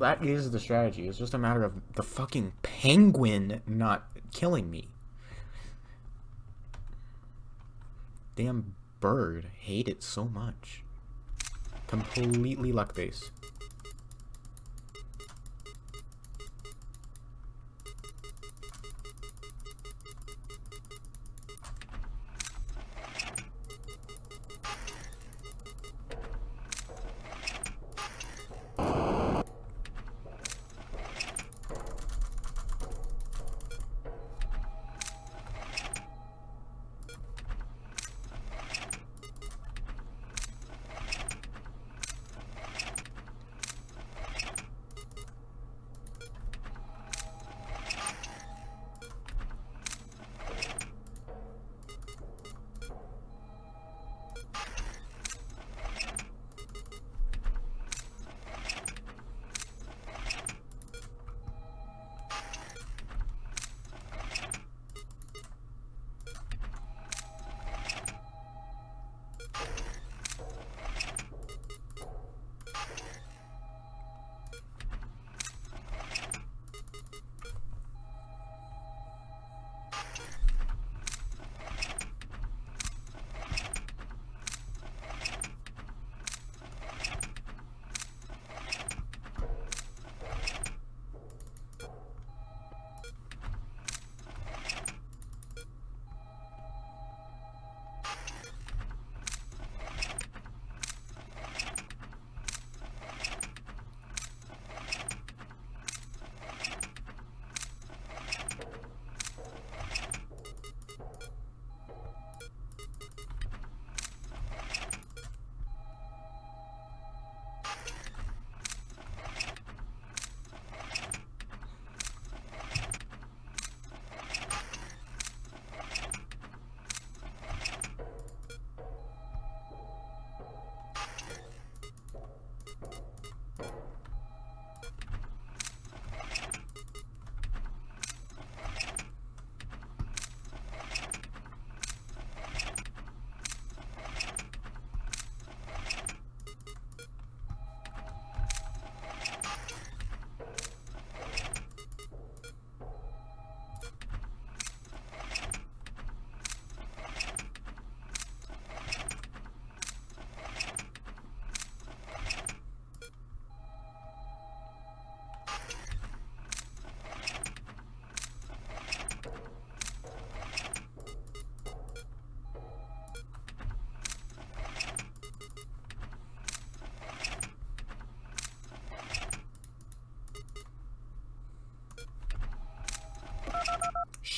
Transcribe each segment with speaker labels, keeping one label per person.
Speaker 1: that is the strategy. It's just a matter of the fucking penguin not killing me. Damn bird. Hate it so much. Completely luck base.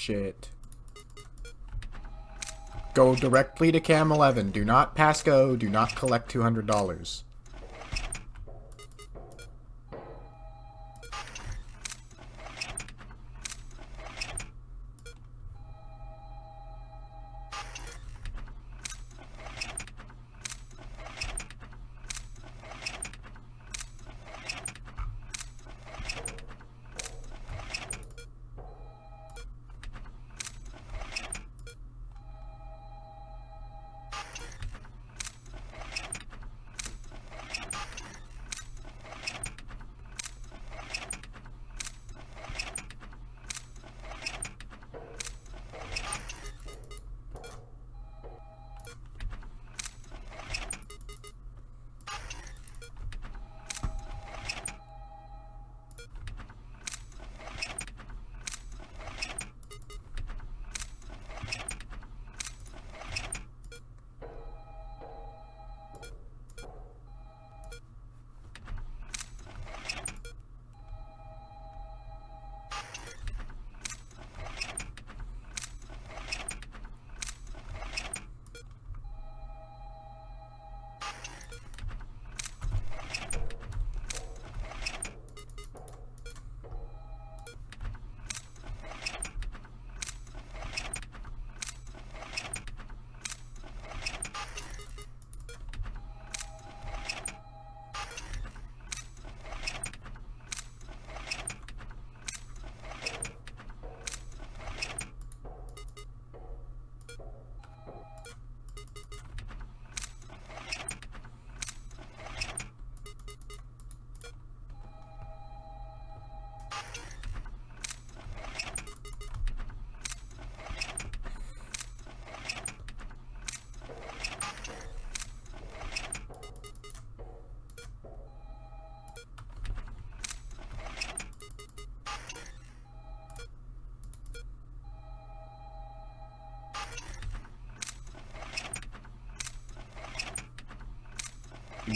Speaker 1: Shit. Go directly to Cam 11. Do not pass go. Do not collect $200.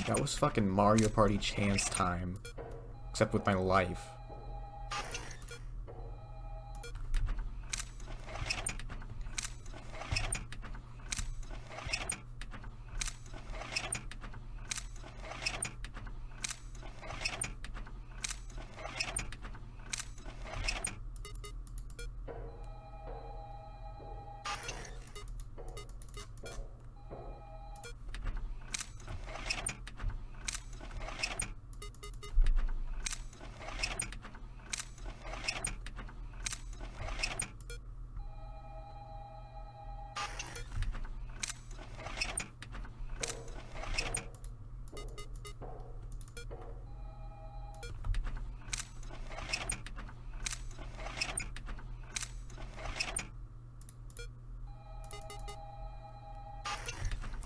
Speaker 1: That was fucking Mario Party chance time. Except with my life.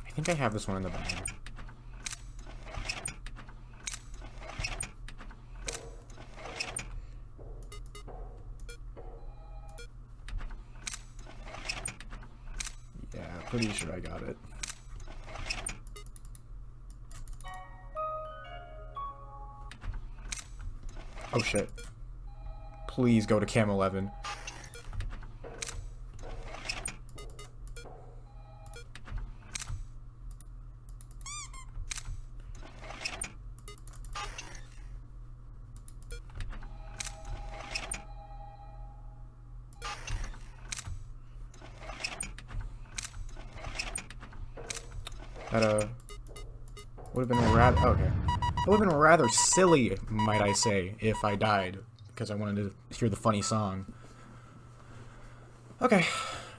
Speaker 1: I think I have this one in the bag. Yeah, pretty sure I got it. Oh shit. Please go to Cam 11. That would have been rather okay. It would have been rather silly, might I say, if I died because I wanted to hear the funny song. Okay,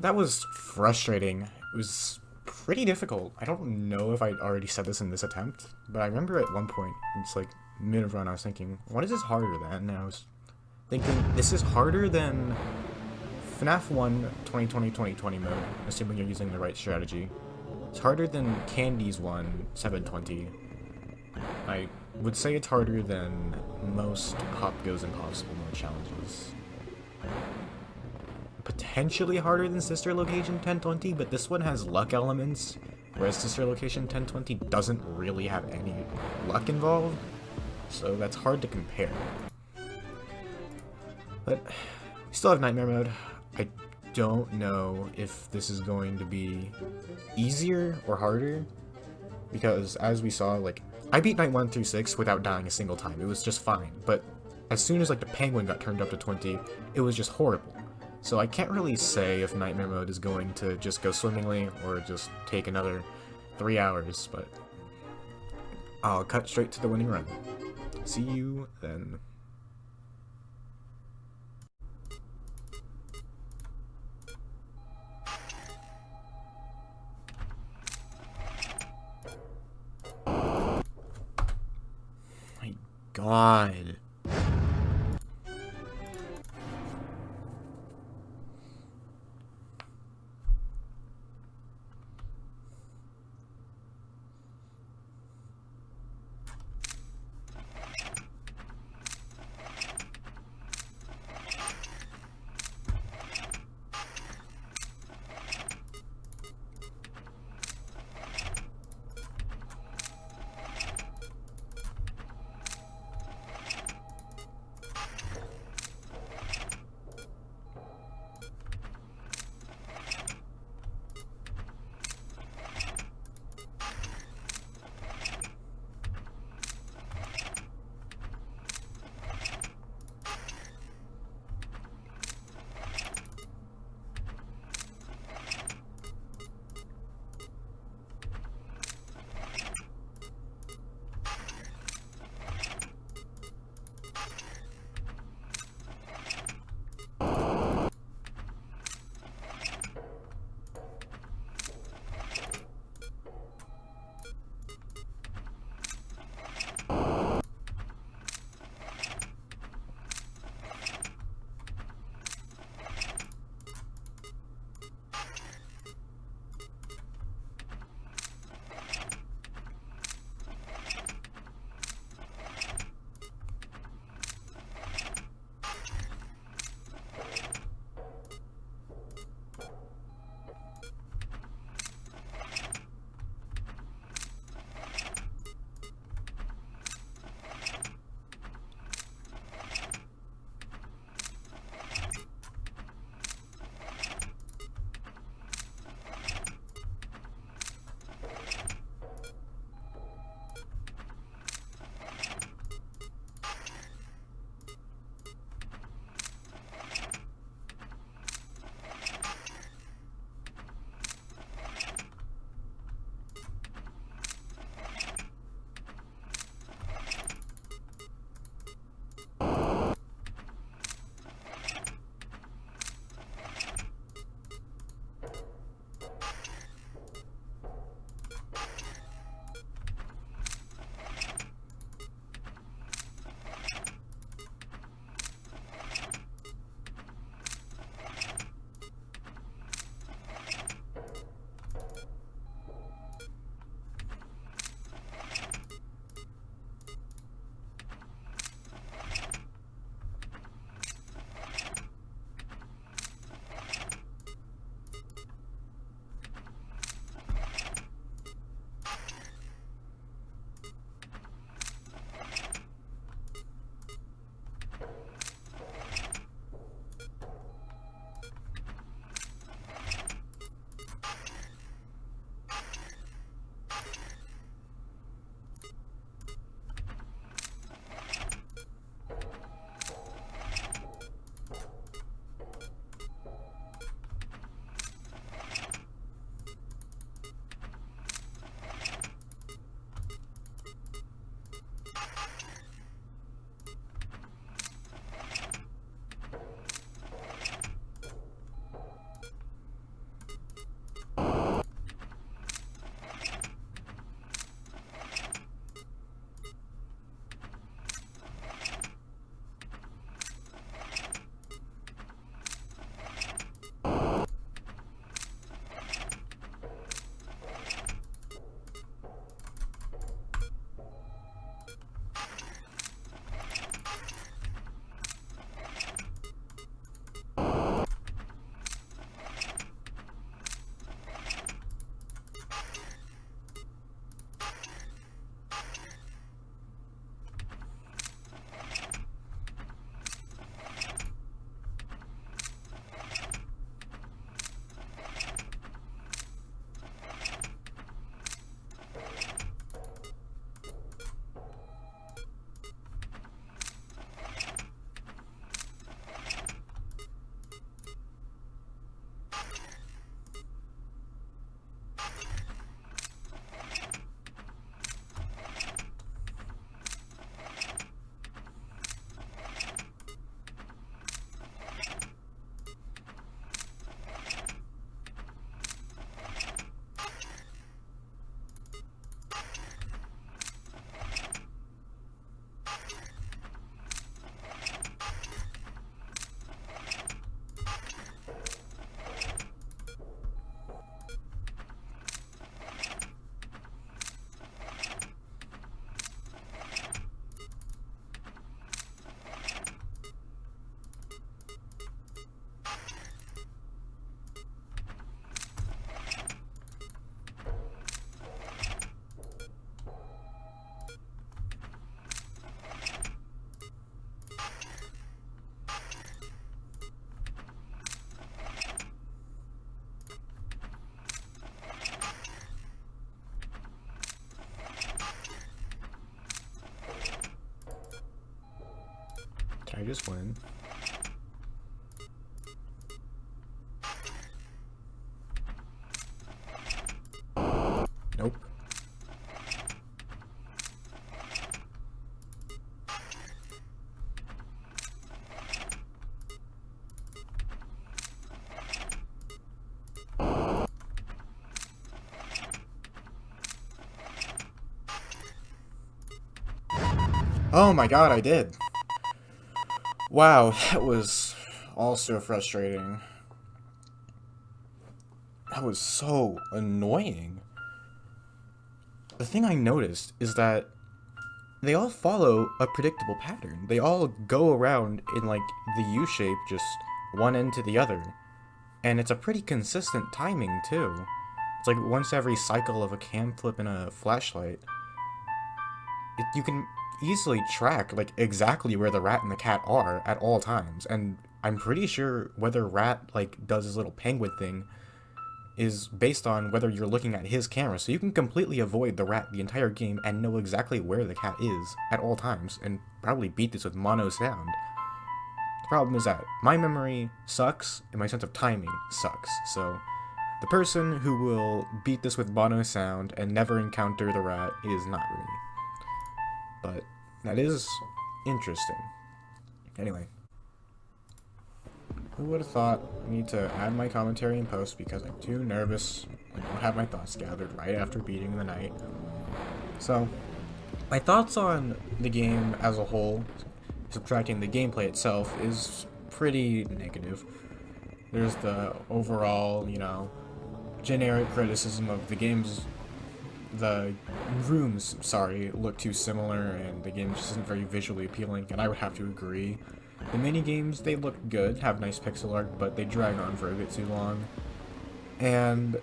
Speaker 1: that was frustrating. It was pretty difficult. I don't know if I already said this in this attempt, but I remember at one point, it's like mid of run, I was thinking, what is this harder than? And I was thinking, this is harder than FNAF 1 2020 mode, assuming you're using the right strategy. It's harder than Candy's 1 720. I would say it's harder than most Pop Goes Impossible mode challenges. Potentially harder than Sister Location 1020, but this one has luck elements, whereas Sister Location 1020 doesn't really have any luck involved, so that's hard to compare. But we still have Nightmare mode. I don't know if this is going to be easier or harder, because as we saw, like, I beat night 1 through 6 without dying a single time. It was just fine, but as soon as like the penguin got turned up to 20, it was just horrible. So I can't really say if Nightmare mode is going to just go swimmingly or just take another 3 hours, but I'll cut straight to the winning run. See you then. My God. Can I just win? Nope. Oh my god, I did. Wow, that was also frustrating. That was so annoying. The thing I noticed is that they all follow a predictable pattern. They all go around in like the U shape, just one end to the other. And it's a pretty consistent timing too. It's like once every cycle of a cam flip and a flashlight. You can easily track like exactly where the rat and the cat are at all times, and I'm pretty sure whether rat like does his little penguin thing is based on whether you're looking at his camera, so you can completely avoid the rat the entire game and know exactly where the cat is at all times, and probably beat this with mono sound. The problem is that my memory sucks and my sense of timing sucks, so the person who will beat this with mono sound and never encounter the rat is not me. But that is interesting. Anyway. Who would have thought I need to add my commentary in post because I'm too nervous. I don't have my thoughts gathered right after beating the night. So, my thoughts on the game as a whole, subtracting the gameplay itself, is pretty negative. There's the overall, generic criticism of the game's the rooms, look too similar, and the game just isn't very visually appealing, and I would have to agree. The mini-games, they look good, have nice pixel art, but they drag on for a bit too long. And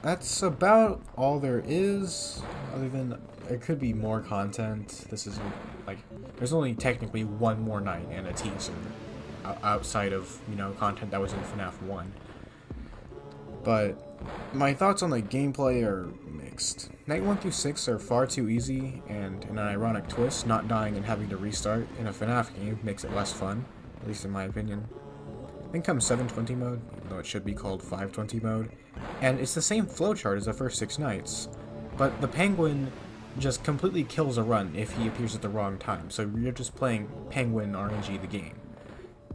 Speaker 1: that's about all there is, other than there could be more content. This is, there's only technically one more night and a teaser, outside of, content that was in FNAF 1. But my thoughts on the gameplay are mixed. Night 1 through 6 are far too easy, and in an ironic twist, not dying and having to restart in a FNAF game makes it less fun, at least in my opinion. Then comes 720 mode, even though it should be called 520 mode, and it's the same flowchart as the first 6 nights, but the penguin just completely kills a run if he appears at the wrong time, so you're just playing Penguin RNG the game.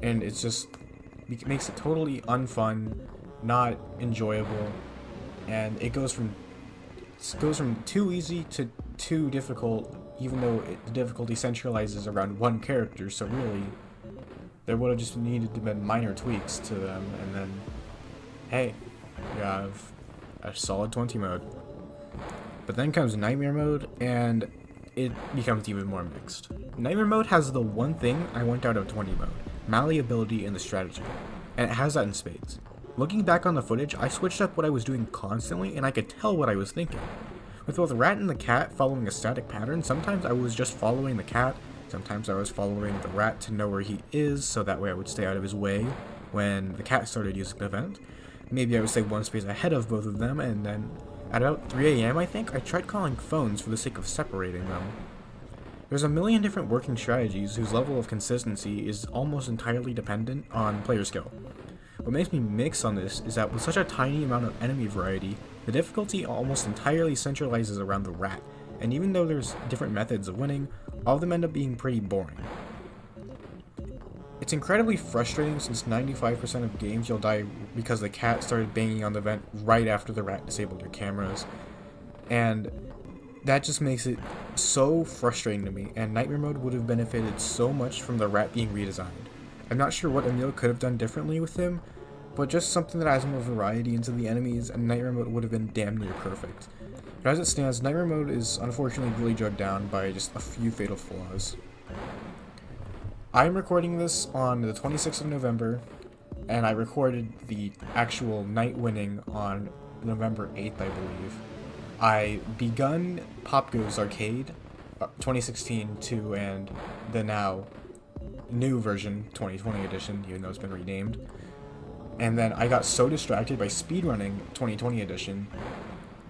Speaker 1: And it makes it totally unfun, not enjoyable, and it goes from too easy to too difficult, even though the difficulty centralizes around one character, so really there would have just needed to be minor tweaks to them, and then hey, you have a solid 20 mode. But then comes Nightmare mode, and it becomes even more mixed. Nightmare mode has the one thing I want out of 20 mode, malleability in the strategy, and it has that in spades. Looking back on the footage, I switched up what I was doing constantly, and I could tell what I was thinking. With both Rat and the Cat following a static pattern, sometimes I was just following the cat, sometimes I was following the rat to know where he is, so that way I would stay out of his way when the cat started using the vent. Maybe I would stay one space ahead of both of them, and then at about 3 AM, I think, I tried calling phones for the sake of separating them. There's a million different working strategies whose level of consistency is almost entirely dependent on player skill. What makes me mix on this is that with such a tiny amount of enemy variety, the difficulty almost entirely centralizes around the rat, and even though there's different methods of winning, all of them end up being pretty boring. It's incredibly frustrating since 95% of games you'll die because the cat started banging on the vent right after the rat disabled your cameras, and that just makes it so frustrating to me, and Nightmare mode would have benefited so much from the rat being redesigned. I'm not sure what Emil could have done differently with him, but just something that adds more variety into the enemies, and Nightmare mode would have been damn near perfect. But as it stands, Nightmare mode is unfortunately really drugged down by just a few fatal flaws. I'm recording this on the 26th of November, and I recorded the actual night winning on November 8th, I believe. I begun Pop Goes Arcade 2016 2 and the now new version 2020 edition, even though it's been renamed. And then I got so distracted by speedrunning 2020 edition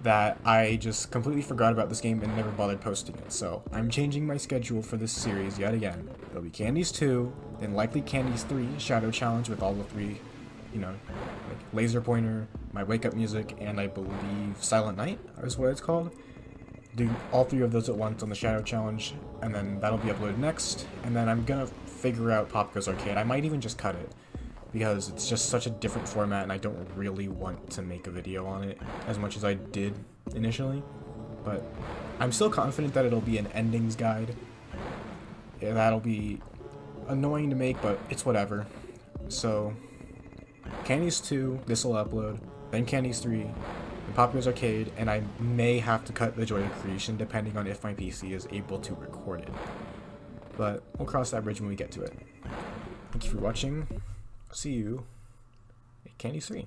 Speaker 1: that I just completely forgot about this game and never bothered posting it. So I'm changing my schedule for this series yet again. It'll be Candies 2, then likely Candies 3 Shadow Challenge with all the 3, you know, like Laser Pointer, my Wake Up Music, and I believe Silent Night is what it's called. Do all 3 of those at once on the Shadow Challenge, and then that'll be uploaded next. And then I'm gonna figure out Pop Goes Arcade. I might even just cut it, because it's just such a different format and I don't really want to make a video on it as much as I did initially. But I'm still confident that it'll be an endings guide. Yeah, that'll be annoying to make, but it's whatever. So, Candies 2, this will upload, then Candies 3, then Pop Goes Arcade, and I may have to cut the Joy of Creation depending on if my PC is able to record it. But we'll cross that bridge when we get to it. Thank you for watching. See you at Candies 3.